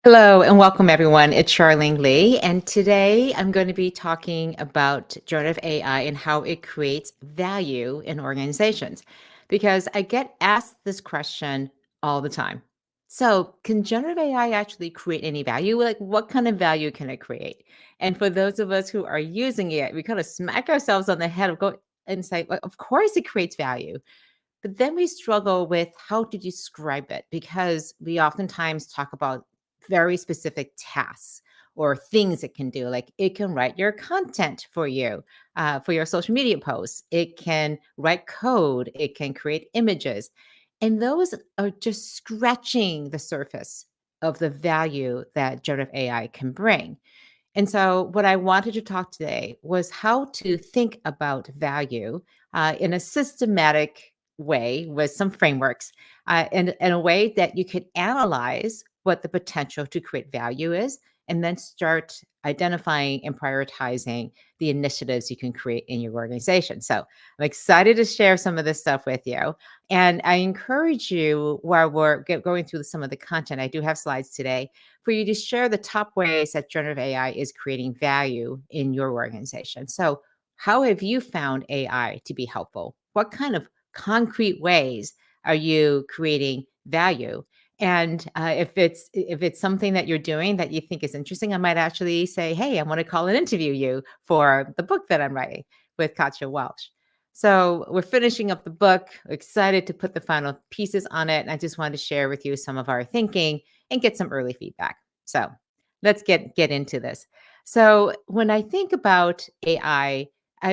Hello and welcome everyone. It's Charlene Lee, and today I'm going to be talking about generative AI and how it creates value in organizations, because I get asked this question all the time. So, can generative AI actually create any value? Like, what kind of value can it create? And for those of us who are using it, we kind of smack ourselves on the head of go and say, well, of course it creates value. But then we struggle with how to describe it because we oftentimes talk about very specific tasks or things it can do. Like it can write your content for your social media posts. It can write code. It can create images. And those are just scratching the surface of the value that generative AI can bring. And so, what I wanted to talk today was how to think about value in a systematic way with some frameworks, in a way that you could analyze what the potential to create value is, and then start identifying and prioritizing the initiatives you can create in your organization. So, I'm excited to share some of this stuff with you. And I encourage you, while we're going through some of the content, I do have slides today for you to share the top ways that generative AI is creating value in your organization. So, how have you found AI to be helpful? What kind of concrete ways are you creating value? And if it's something that you're doing that you think is interesting, I might actually say, "Hey, I want to call and interview you for the book that I'm writing with Katja Welch." So we're finishing up the book. Excited to put the final pieces on it, and I just wanted to share with you some of our thinking and get some early feedback. So let's get into this. So when I think about AI,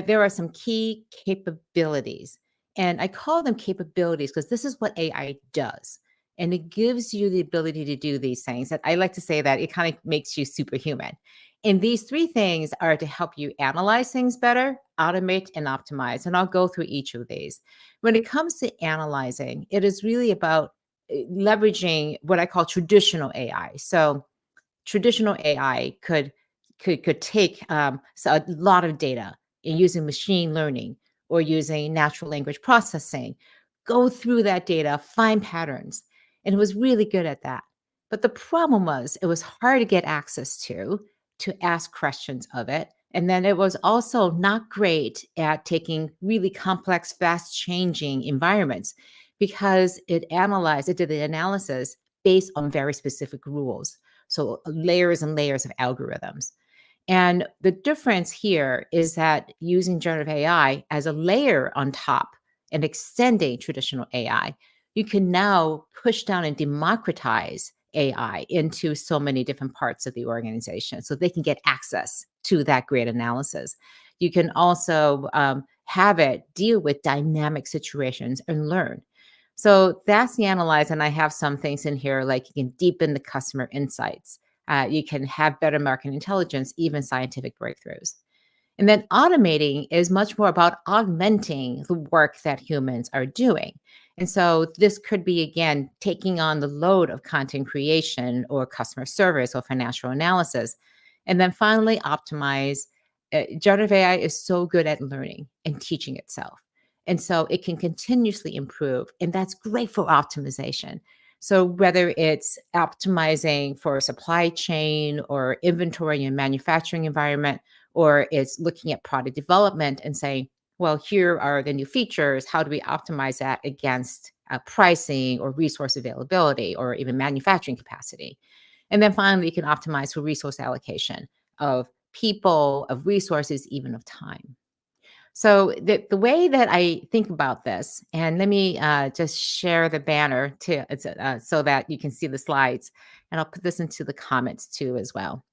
there are some key capabilities, and I call them capabilities because this is what AI does. And it gives you the ability to do these things. And I like to say that it kind of makes you superhuman. And these three things are to help you analyze things better, automate, and optimize. And I'll go through each of these. When it comes to analyzing, it is really about leveraging what I call traditional AI. So traditional AI could take so a lot of data and using machine learning or using natural language processing, go through that data, find patterns, and it was really good at that. But the problem was it was hard to get access to ask questions of it. And then it was also not great at taking really complex, fast changing environments because it did the analysis based on very specific rules. So layers and layers of algorithms. And the difference here is that using generative AI as a layer on top and extending traditional AI, you can now push down and democratize AI into so many different parts of the organization so they can get access to that great analysis. You can also have it deal with dynamic situations and learn. So that's the analyze. And I have some things in here like you can deepen the customer insights. You can have better market intelligence, even scientific breakthroughs. And then automating is much more about augmenting the work that humans are doing. And so this could be, again, taking on the load of content creation or customer service or financial analysis. And then finally, optimize. Generative AI is so good at learning and teaching itself. And so it can continuously improve. And that's great for optimization. So whether it's optimizing for supply chain or inventory and manufacturing environment, or it's looking at product development and saying, well, here are the new features. How do we optimize that against pricing or resource availability or even manufacturing capacity? And then finally, you can optimize for resource allocation of people, of resources, even of time. So the way that I think about this, and let me just share the banner so that you can see the slides, and I'll put this into the comments too as well.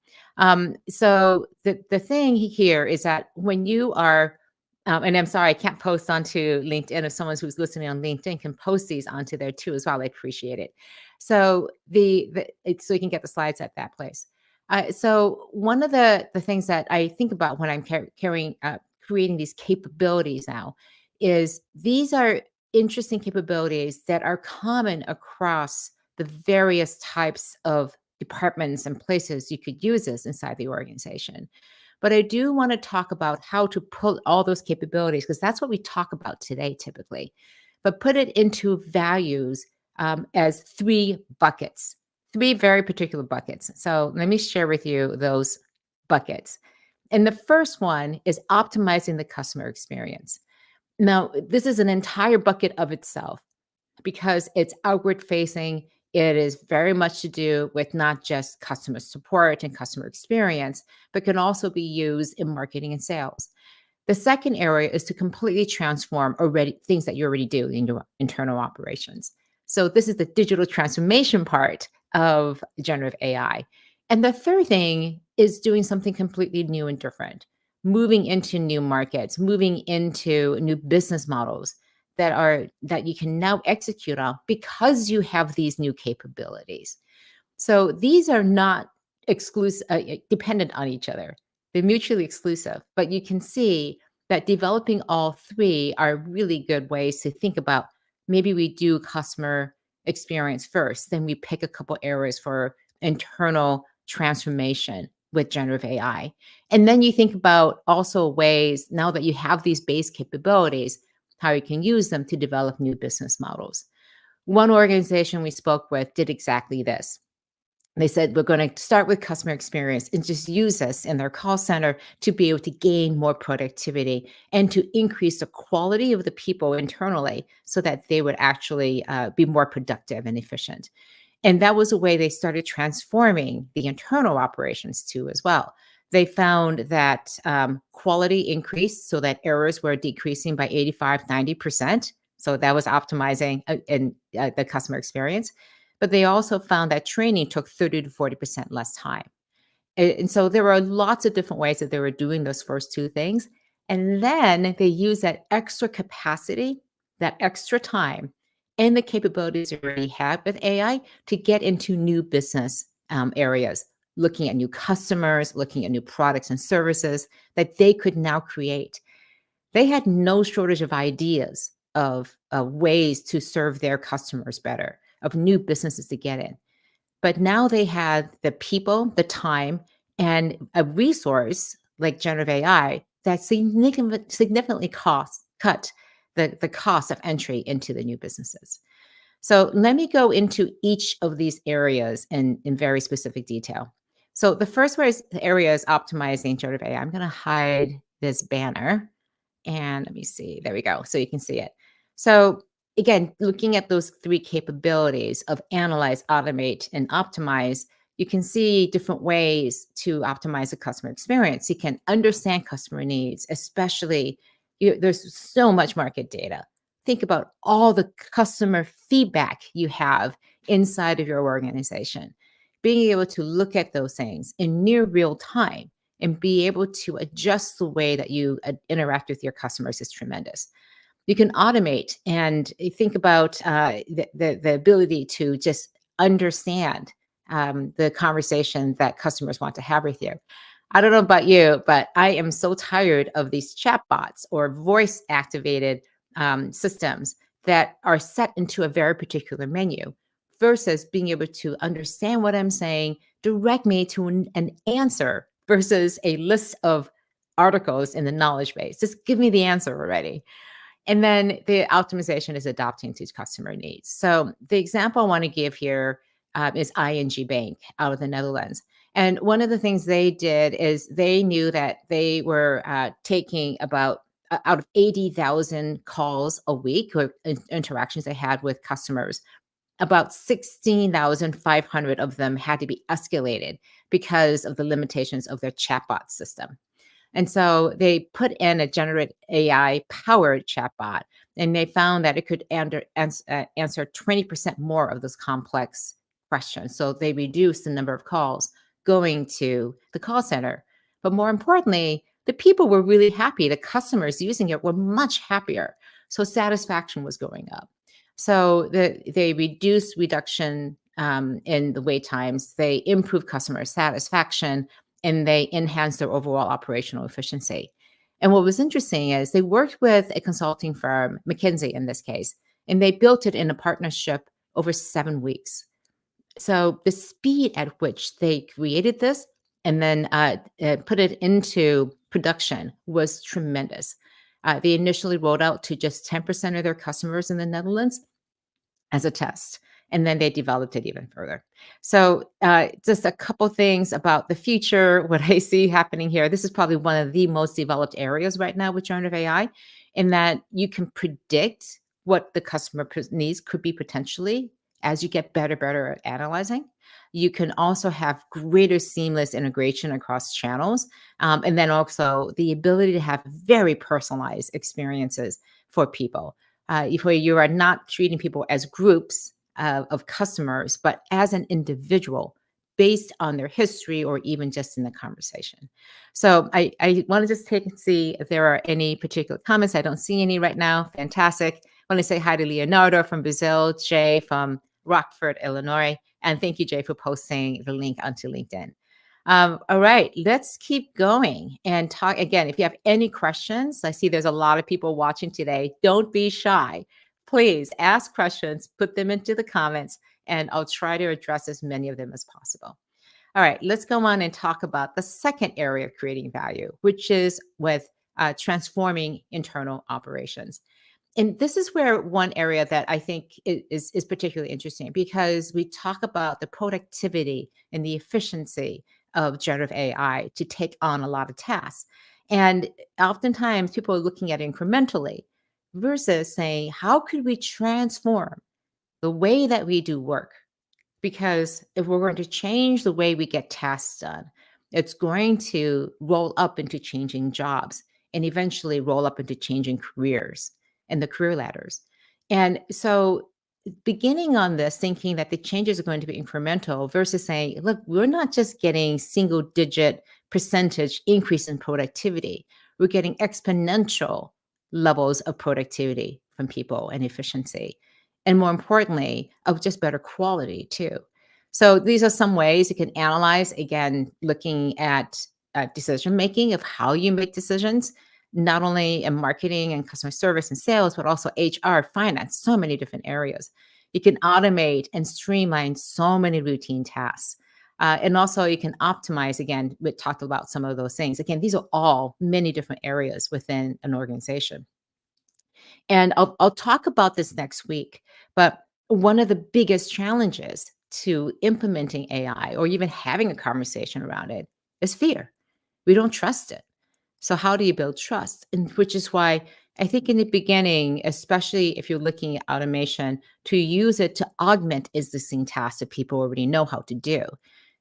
So the thing here is that when you are, and I'm sorry I can't post onto LinkedIn. If someone who's listening on LinkedIn can post these onto there too as well, I appreciate it. So so you can get the slides at that place. So one of the things that I think about when I'm creating these capabilities now is these are interesting capabilities that are common across the various types of departments and places you could use this inside the organization. But I do want to talk about how to put all those capabilities, because that's what we talk about today typically, but put it into values as three buckets. three very particular buckets. So let me share with you those buckets. And the first one is optimizing the customer experience. Now, this is an entire bucket of itself because it's outward facing. It is very much to do with not just customer support and customer experience, but can also be used in marketing and sales. The second area is to completely transform already things that you already do in your internal operations. So this is the digital transformation part of generative AI. And the third thing is doing something completely new and different, moving into new markets, moving into new business models that you can now execute on because you have these new capabilities. So these are not exclusive, dependent on each other. They're mutually exclusive, but you can see that developing all three are really good ways to think about maybe we do customer experience first, then we pick a couple areas for internal transformation with generative AI. And then you think about also ways now that you have these base capabilities, how you can use them to develop new business models. One organization we spoke with did exactly this. They said, we're going to start with customer experience and just use us in their call center to be able to gain more productivity and to increase the quality of the people internally so that they would actually be more productive and efficient. And that was a way they started transforming the internal operations too, as well. They found that quality increased so that errors were decreasing by 85, 90%. So that was optimizing in the customer experience. But they also found that training took 30 to 40% less time. And so there were lots of different ways that they were doing those first two things. And then they use that extra capacity, that extra time, and the capabilities you already have with AI to get into new business areas, looking at new customers, looking at new products and services that they could now create. They had no shortage of ideas of ways to serve their customers better, of new businesses to get in. But now they had the people, the time, and a resource like generative AI that significantly cut the cost of entry into the new businesses. So let me go into each of these areas in very specific detail. So the first area is optimizing generative AI. I'm going to hide this banner and let me see. There we go. So you can see it. So again, looking at those three capabilities of analyze, automate, and optimize, you can see different ways to optimize the customer experience. You can understand customer needs, especially there's so much market data. Think about all the customer feedback you have inside of your organization. Being able to look at those things in near real time and be able to adjust the way that you interact with your customers is tremendous. You can automate and think about the ability to just understand the conversation that customers want to have with you. I don't know about you, but I am so tired of these chatbots or voice activated systems that are set into a very particular menu versus being able to understand what I'm saying, direct me to an answer versus a list of articles in the knowledge base. Just give me the answer already. And then the optimization is adapting to customer needs. So the example I want to give here is ING Bank out of the Netherlands. And one of the things they did is they knew that they were taking about out of 80,000 calls a week or interactions they had with customers, about 16,500 of them had to be escalated because of the limitations of their chatbot system. And so they put in a generative AI powered chatbot, and they found that it could answer 20% more of those complex questions. So they reduced the number of calls going to the call center. But more importantly, the people were really happy. The customers using it were much happier. So satisfaction was going up. So they reduction in the wait times. They improved customer satisfaction and they enhanced their overall operational efficiency. And what was interesting is they worked with a consulting firm, McKinsey in this case, and they built it in a partnership over 7 weeks. So the speed at which they created this and then put it into production was tremendous. They initially rolled out to just 10% of their customers in the Netherlands as a test. and then they developed it even further. So, just a couple things about the future, what I see happening here. This is probably one of the most developed areas right now with generative AI, in that you can predict what the customer needs could be potentially as you get better at analyzing. You can also have greater seamless integration across channels, and then also the ability to have very personalized experiences for people. Where you are not treating people as groups of customers, but as an individual based on their history or even just in the conversation. So I want to just take and see if there are any particular comments. I don't see any right now. Fantastic. I want to say hi to Leonardo from Brazil, Jay from Rockford, Illinois. And thank you, Jay, for posting the link onto LinkedIn. All right, let's keep going and talk again. If you have any questions, I see there's a lot of people watching today. Don't be shy. Please ask questions, put them into the comments, and I'll try to address as many of them as possible. All right, let's go on and talk about the second area of creating value, which is with transforming internal operations. And this is where one area that I think is particularly interesting, because we talk about the productivity and the efficiency of generative AI to take on a lot of tasks. And oftentimes people are looking at it incrementally versus saying, how could we transform the way that we do work? Because if we're going to change the way we get tasks done, it's going to roll up into changing jobs and eventually roll up into changing careers and the career ladders. And so, beginning on this, thinking that the changes are going to be incremental versus saying, look, we're not just getting single digit percentage increase in productivity, we're getting exponential levels of productivity from people and efficiency. And more importantly, of just better quality too. So these are some ways you can analyze, again, looking at decision making of how you make decisions, not only in marketing and customer service and sales, but also HR, finance, so many different areas. You can automate and streamline so many routine tasks. And also you can optimize, again, we talked about some of those things. Again, these are all many different areas within an organization. And I'll talk about this next week, but one of the biggest challenges to implementing AI or even having a conversation around it is fear. We don't trust it. So how do you build trust? And which is why I think in the beginning, especially if you're looking at automation, to use it to augment existing tasks that people already know how to do.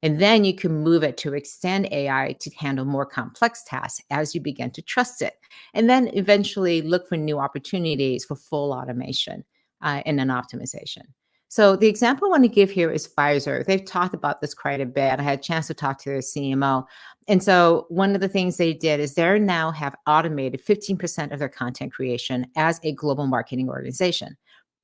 And then you can move it to extend AI to handle more complex tasks as you begin to trust it. And then eventually look for new opportunities for full automation and an optimization. So the example I want to give here is Pfizer. They've talked about this quite a bit. I had a chance to talk to their CMO. And so one of the things they did is they now have automated 15% of their content creation as a global marketing organization.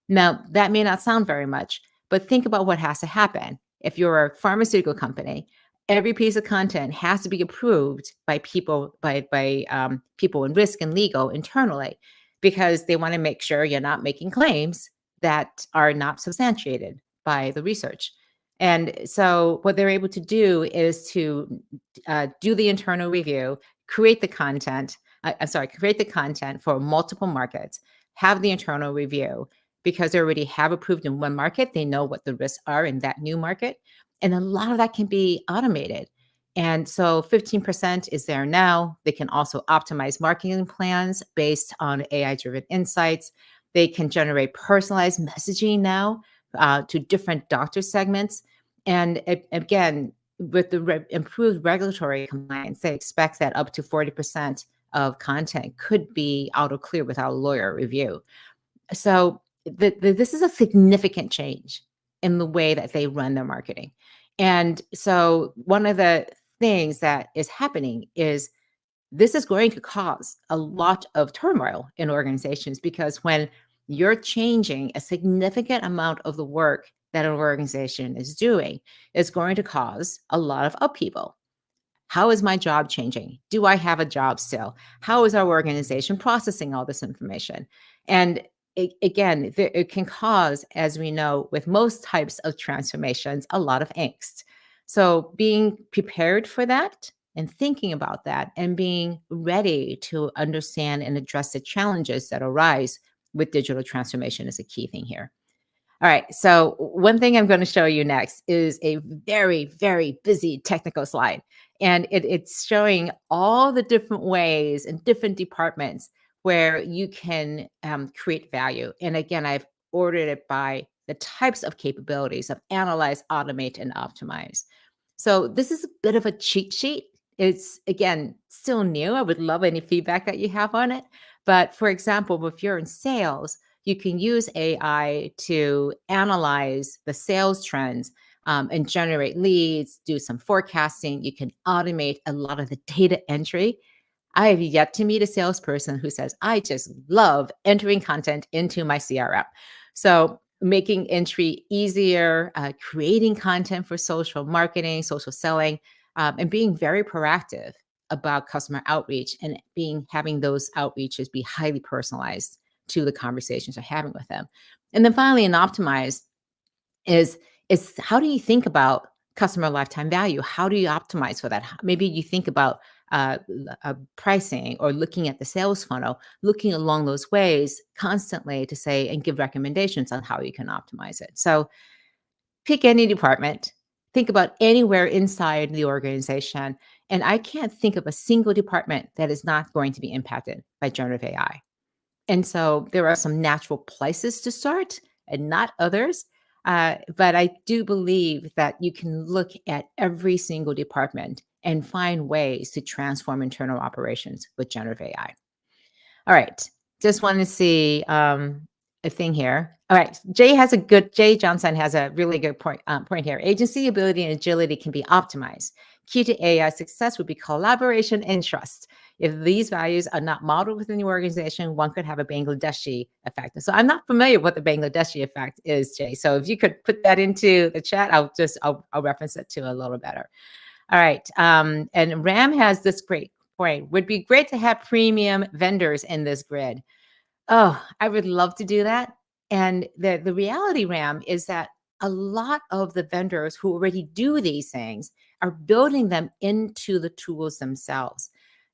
Now, that may not sound very much, but think about what has to happen. If you're a pharmaceutical company, every piece of content has to be approved by people, people in risk and legal internally, because they want to make sure you're not making claims that are not substantiated by the research. And so, what they're able to do is to do the internal review, create the content. Create the content for multiple markets, have the internal review, because they already have approved in one market. They know what the risks are in that new market. And a lot of that can be automated. And so 15% is there now. They can also optimize marketing plans based on AI driven insights. They can generate personalized messaging now to different doctor segments. And again, with the improved regulatory compliance, they expect that up to 40% of content could be auto clear without a lawyer review. So this is a significant change in the way that they run their marketing. And so one of the things that is happening is this is going to cause a lot of turmoil in organizations, because when you're changing a significant amount of the work that an organization is doing, it's going to cause a lot of upheaval. How is my job changing? Do I have a job still? How is our organization processing all this information? And again, it can cause, as we know, with most types of transformations, a lot of angst. So being prepared for that and thinking about that and being ready to understand and address the challenges that arise with digital transformation is a key thing here. All right. So, one thing I'm going to show you next is a very, very busy technical slide. And it's showing all the different ways and different departments where you can create value. And again, I've ordered it by the types of capabilities of analyze, automate, and optimize. So, this is a bit of a cheat sheet. It's, again, still new. I would love any feedback that you have on it. But for example, if you're in sales, you can use AI to analyze the sales trends and generate leads, do some forecasting. You can automate a lot of the data entry. I have yet to meet a salesperson who says, I just love entering content into my CRM. So, making entry easier, creating content for social marketing, social selling, and being very proactive about customer outreach and having those outreaches be highly personalized to the conversations you're having with them. And then finally, an optimize is is how do you think about customer lifetime value? How do you optimize for that? Maybe you think about pricing or looking at the sales funnel, looking along those ways constantly to say and give recommendations on how you can optimize it. So pick any department, think about anywhere inside the organization, and I can't think of a single department that is not going to be impacted by generative AI. And so there are some natural places to start and not others. But I do believe that you can look at every single department and find ways to transform internal operations with generative AI. All right. Just want to see a thing here. All right. Jay Johnson has a really good point here. Agency, ability, and agility can be optimized. Key to AI success would be collaboration and trust. If these values are not modeled within the organization, one could have a Bangladeshi effect. So I'm not familiar with the Bangladeshi effect is, Jay. So if you could put that into the chat, I'll reference it to a little better. All right. And Ram has this great point. Would be great to have premium vendors in this grid. Oh, I would love to do that. And the reality, Ram, is that a lot of the vendors who already do these things are building them into the tools themselves.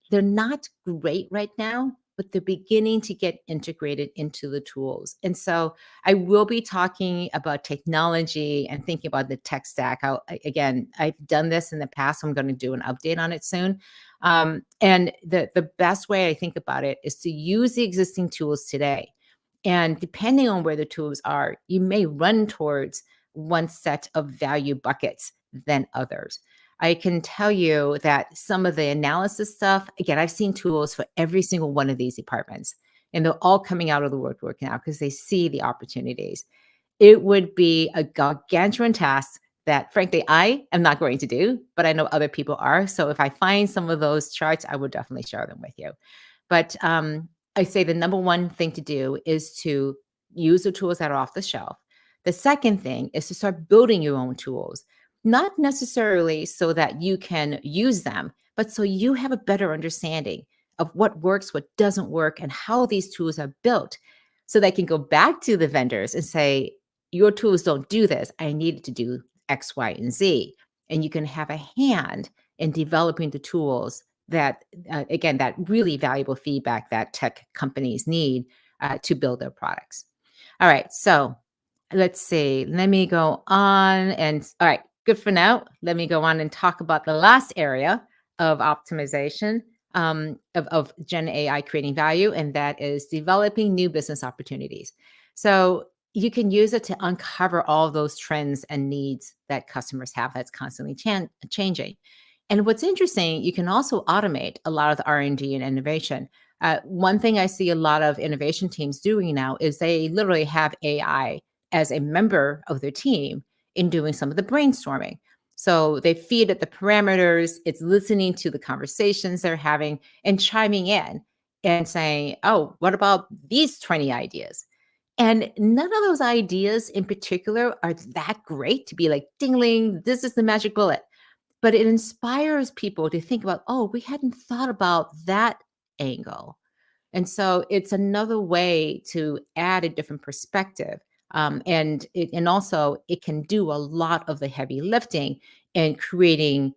They're not great right now, but they're beginning to get integrated into the tools. And so I will be talking about technology and thinking about the tech stack. Again, I've done this in the past. So I'm going to do an update on it soon. And the best way I think about it is to use the existing tools today. And depending on where the tools are, you may run towards one set of value buckets than others. I can tell you that some of the analysis stuff, again, I've seen tools for every single one of these departments, and they're all coming out of the woodwork now because they see the opportunities. It would be a gargantuan task that, frankly, I am not going to do, but I know other people are. So if I find some of those charts, I would definitely share them with you. But I say the number one thing to do is to use the tools that are off the shelf. The second thing is to start building your own tools, not necessarily so that you can use them, but so you have a better understanding of what works, what doesn't work, and how these tools are built so they can go back to the vendors and say, your tools don't do this. I need it to do X, Y, and Z. And you can have a hand in developing the tools that, again, that really valuable feedback that tech companies need to build their products. All right. So let's see. Let me go on all right, good for now. Let me go on and talk about the last area of optimization of Gen AI creating value, and that is developing new business opportunities. So you can use it to uncover all those trends and needs that customers have that's constantly changing. And what's interesting, you can also automate a lot of the R&D and innovation. One thing I see a lot of innovation teams doing now is they literally have AI as a member of their team in doing some of the brainstorming. So they feed it the parameters, it's listening to the conversations they're having and chiming in and saying, oh, what about these 20 ideas? And none of those ideas in particular are that great to be like, dingling, this is the magic bullet. But it inspires people to think about, oh, we hadn't thought about that angle. And so it's another way to add a different perspective. And also it can do a lot of the heavy lifting and creating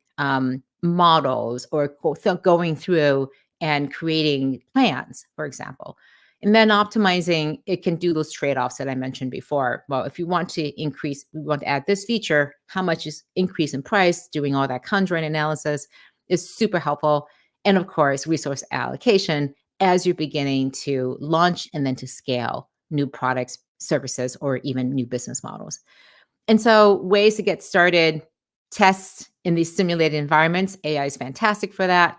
models or going through and creating plans, for example. And then optimizing, it can do those trade-offs that I mentioned before. Well, if you want to increase, we want to add this feature, how much is increase in price, doing all that conjoint analysis is super helpful. And of course, resource allocation as you're beginning to launch and then to scale new products, services, or even new business models. And so, ways to get started: test in these simulated environments. AI is fantastic for that.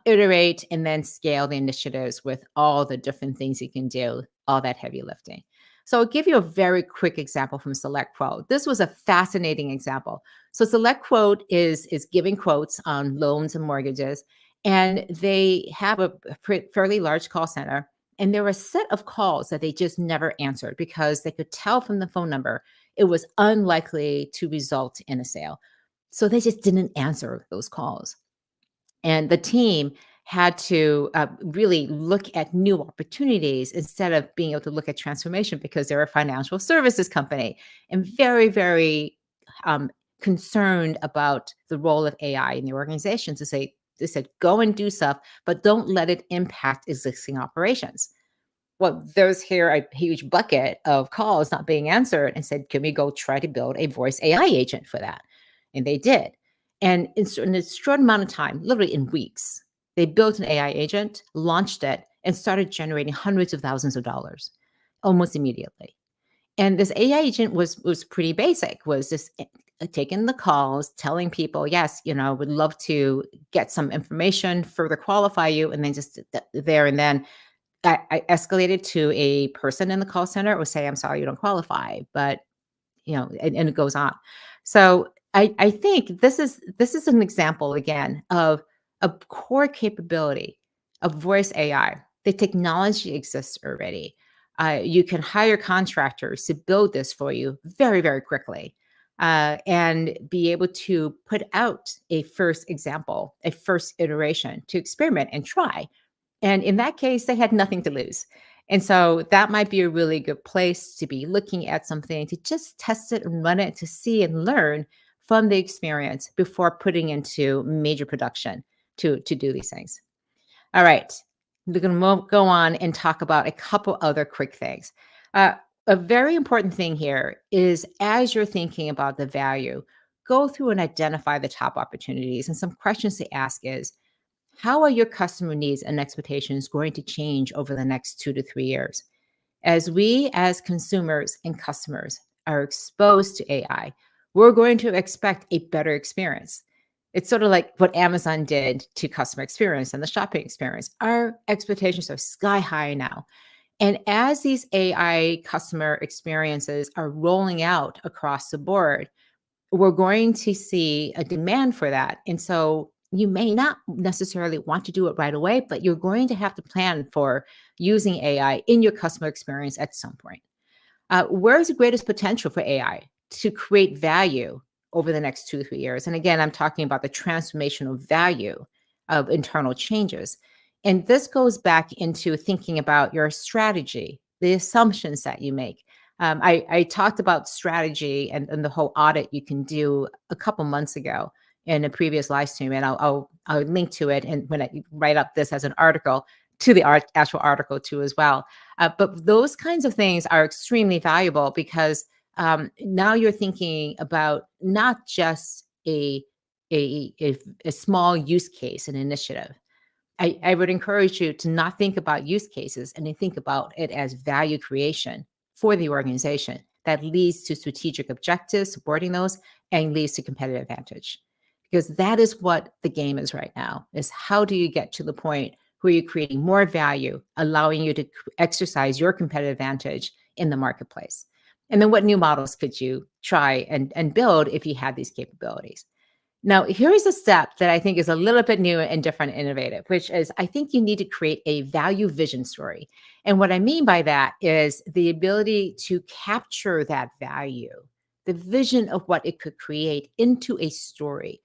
Iterate and then scale the initiatives with all the different things you can do, all that heavy lifting. So, I'll give you a very quick example from SelectQuote. This was a fascinating example. So, SelectQuote is giving quotes on loans and mortgages, and they have a fairly large call center. And there were a set of calls that they just never answered because they could tell from the phone number it was unlikely to result in a sale. So they just didn't answer those calls. And the team had to really look at new opportunities instead of being able to look at transformation because they're a financial services company and very, very concerned about the role of AI in the organization to say, they said, go and do stuff, but don't let it impact existing operations. Well, there's here a huge bucket of calls not being answered and said, can we go try to build a voice AI agent for that? And they did. And in a short amount of time, literally in weeks, they built an AI agent, launched it, and started generating hundreds of thousands of dollars almost immediately. And this AI agent was pretty basic, was just taking the calls, telling people, yes, would love to get some information, further qualify you, and then just there and then I escalated to a person in the call center. It would say, I'm sorry, you don't qualify, but and it goes on. So I think this is an example again of a core capability of voice AI. The technology exists already. You can hire contractors to build this for you very, very quickly, and be able to put out a first example, a first iteration to experiment and try. And in that case, they had nothing to lose. And so that might be a really good place to be looking at something to just test it and run it to see and learn from the experience before putting into major production to do these things. All right. We're going to go on and talk about a couple other quick things. Uh, a very important thing here is as you're thinking about the value, go through and identify the top opportunities. And some questions to ask is, how are your customer needs and expectations going to change over the next 2 to 3 years? As we, as consumers and customers, are exposed to AI, we're going to expect a better experience. It's sort of like what Amazon did to customer experience and the shopping experience. Our expectations are sky high now. And as these AI customer experiences are rolling out across the board, we're going to see a demand for that. And so you may not necessarily want to do it right away, but you're going to have to plan for using AI in your customer experience at some point. Where is the greatest potential for AI to create value over the next 2 to 3 years? And again, I'm talking about the transformational value of internal changes. And this goes back into thinking about your strategy, the assumptions that you make. I talked about strategy and the whole audit you can do a couple months ago in a previous live stream, and I'll link to it and when I write up this as an article to the actual article too as well. But those kinds of things are extremely valuable because now you're thinking about not just a small use case, an initiative. I would encourage you to not think about use cases and to think about it as value creation for the organization that leads to strategic objectives, supporting those, and leads to competitive advantage. Because that is what the game is right now, is how do you get to the point where you're creating more value, allowing you to exercise your competitive advantage in the marketplace? And then what new models could you try and build if you had these capabilities? Now, here's a step that I think is a little bit new and different and innovative, which is I think you need to create a value vision story. And what I mean by that is the ability to capture that value, the vision of what it could create into a story.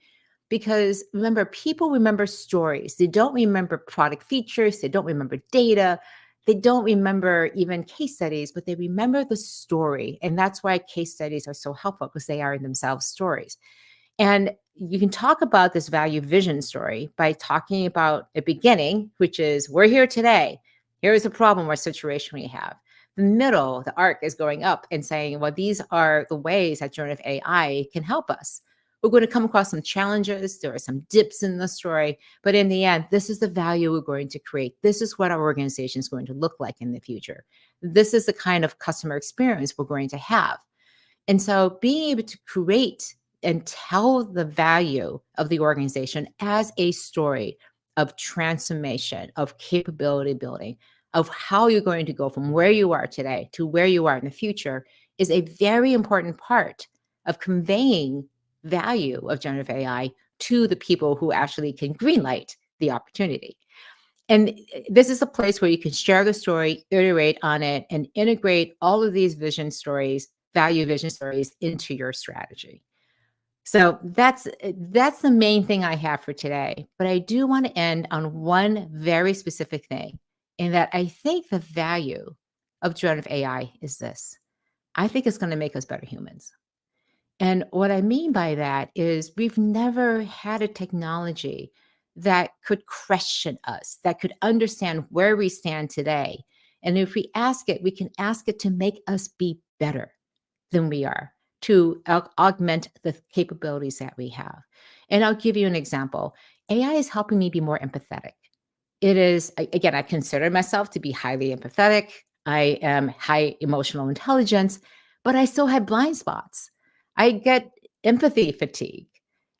Because remember, people remember stories. They don't remember product features. They don't remember data. They don't remember even case studies, but they remember the story. And that's why case studies are so helpful because they are in themselves stories. And you can talk about this value vision story by talking about a beginning, which is we're here today. Here is a problem or situation we have. The middle, the arc is going up and saying, well, these are the ways that generative AI can help us. We're going to come across some challenges. There are some dips in the story, but in the end, this is the value we're going to create. This is what our organization is going to look like in the future. This is the kind of customer experience we're going to have. And so being able to create and tell the value of the organization as a story of transformation, of capability building, of how you're going to go from where you are today to where you are in the future is a very important part of conveying value of generative AI to the people who actually can greenlight the opportunity. And this is a place where you can share the story, iterate on it, and integrate all of these vision stories, value vision stories into your strategy. So that's the main thing I have for today. But I do want to end on one very specific thing, in that I think the value of generative AI is this. I think it's going to make us better humans. And what I mean by that is we've never had a technology that could question us, that could understand where we stand today. And if we ask it, we can ask it to make us be better than we are, to augment the capabilities that we have. And I'll give you an example. AI is helping me be more empathetic. It is, again, I consider myself to be highly empathetic. I am high emotional intelligence, but I still have blind spots. I get empathy fatigue.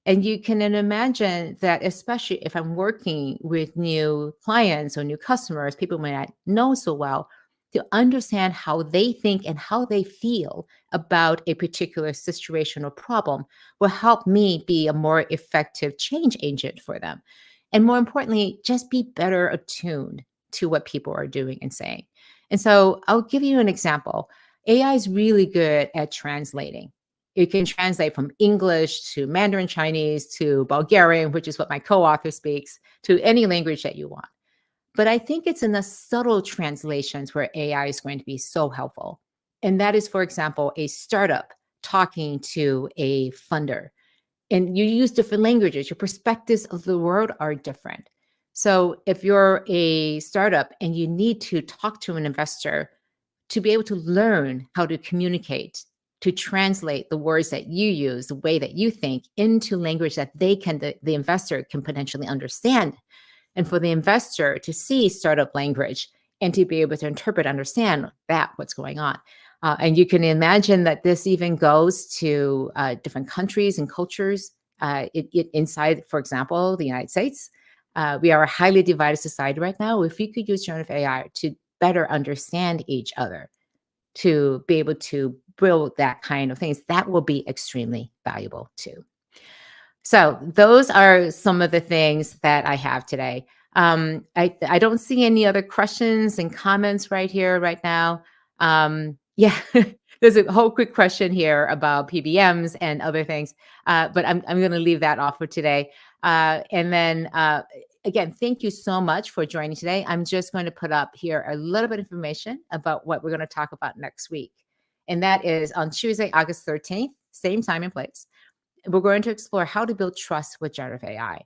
And you can imagine that, especially if I'm working with new clients or new customers, people may not know so well, to understand how they think and how they feel about a particular situation or problem will help me be a more effective change agent for them. And more importantly, just be better attuned to what people are doing and saying. And so I'll give you an example. AI is really good at translating. It can translate from English to Mandarin Chinese to Bulgarian, which is what my co-author speaks, to any language that you want. But I think it's in the subtle translations where AI is going to be so helpful. And that is, for example, a startup talking to a funder. And you use different languages, your perspectives of the world are different. So if you're a startup and you need to talk to an investor, to be able to learn how to communicate, to translate the words that you use, the way that you think, into language that the investor can potentially understand. And for the investor to see startup language and to be able to interpret, understand what's going on. And you can imagine that this even goes to different countries and cultures inside, for example, the United States. We are a highly divided society right now. If we could use generative AI to better understand each other, to be able to build that kind of things, that will be extremely valuable too. So those are some of the things that I have today. I don't see any other questions and comments right here, right now. Yeah, there's a whole quick question here about PBMs and other things, but I'm going to leave that off for today. And then again, thank you so much for joining today. I'm just going to put up here a little bit of information about what we're going to talk about next week. And that is on Tuesday, August 13th, same time and place. We're going to explore how to build trust with generative AI.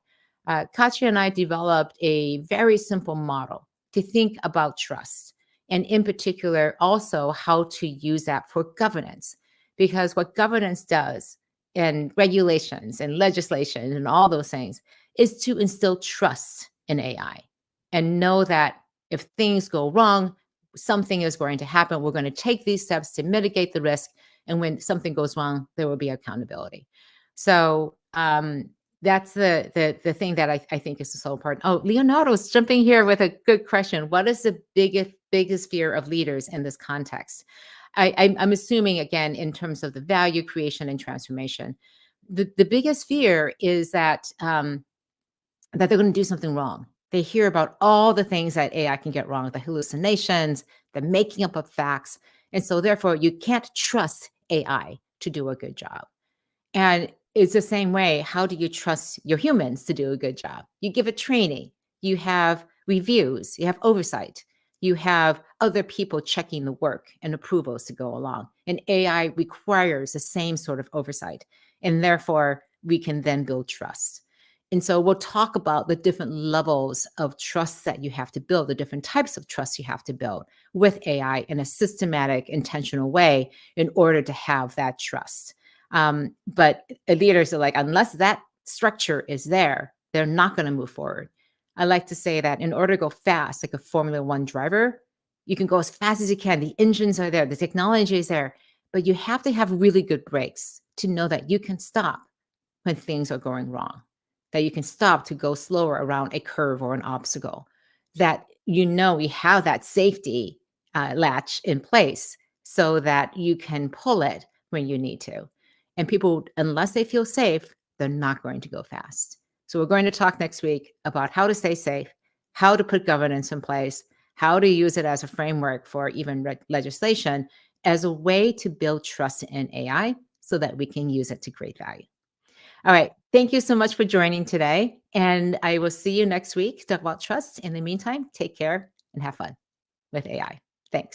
Katya and I developed a very simple model to think about trust, and in particular, also how to use that for governance. Because what governance does, and regulations and legislation and all those things, is to instill trust in AI and know that if things go wrong, something is going to happen. We're going to take these steps to mitigate the risk. And when something goes wrong, there will be accountability. So that's the thing that I think is so important. Oh, Leonardo's jumping here with a good question. What is the biggest fear of leaders in this context? I'm assuming, again, in terms of the value creation and transformation, the biggest fear is that that they're going to do something wrong. They hear about all the things that AI can get wrong, the hallucinations, the making up of facts. And so therefore, you can't trust AI to do a good job. And it's the same way. How do you trust your humans to do a good job? You give it training, you have reviews, you have oversight, you have other people checking the work and approvals to go along. And AI requires the same sort of oversight. And therefore, we can then build trust. And so we'll talk about the different levels of trust that you have to build, the different types of trust you have to build with AI in a systematic, intentional way in order to have that trust. But leaders are like, unless that structure is there, they're not going to move forward. I like to say that in order to go fast, like a Formula One driver, you can go as fast as you can. The engines are there, the technology is there, but you have to have really good brakes to know that you can stop when things are going wrong, that you can stop to go slower around a curve or an obstacle, that you have that safety latch in place so that you can pull it when you need to. And people, unless they feel safe, they're not going to go fast. So we're going to talk next week about how to stay safe, how to put governance in place, how to use it as a framework for even legislation as a way to build trust in AI so that we can use it to create value. All right. Thank you so much for joining today. And I will see you next week to talk about trust. In the meantime, take care and have fun with AI. Thanks.